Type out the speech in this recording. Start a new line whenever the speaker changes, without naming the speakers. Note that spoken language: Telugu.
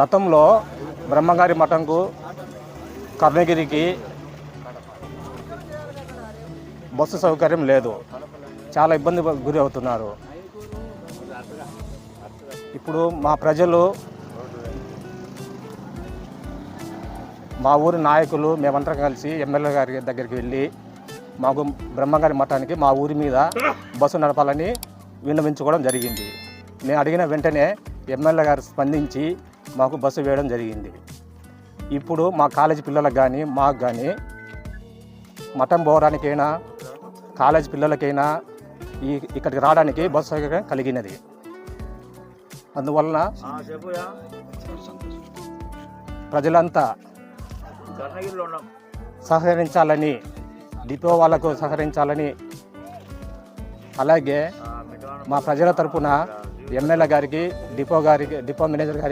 గతంలో బ్రహ్మంగారి మఠంకు కర్ణగిరికి బస్సు సౌకర్యం లేదు. చాలా ఇబ్బంది గురి అవుతున్నారు. ఇప్పుడు మా ప్రజలు, మా ఊరి నాయకులు మేమంతా కలిసి ఎమ్మెల్యే గారి దగ్గరికి వెళ్ళి మాకు బ్రహ్మంగారి మఠానికి మా ఊరి మీద బస్సు నడపాలని విన్నవించుకోవడం జరిగింది. నేను అడిగిన వెంటనే ఎమ్మెల్యే గారు స్పందించి మాకు బస్సు వేయడం జరిగింది. ఇప్పుడు మా కాలేజీ పిల్లలకు కానీ మాకు కానీ మఠం పోవడానికైనా కాలేజీ పిల్లలకైనా ఇక్కడికి రావడానికి బస్సు సౌకర్యం కలిగినది. అందువలన ప్రజలంతా సహకరించాలని, డిపో వాళ్ళకు సహకరించాలని, అలాగే మా ప్రజల తరపున ఎమ్మెల్యే గారికి, డిపో మేనేజర్ గారికి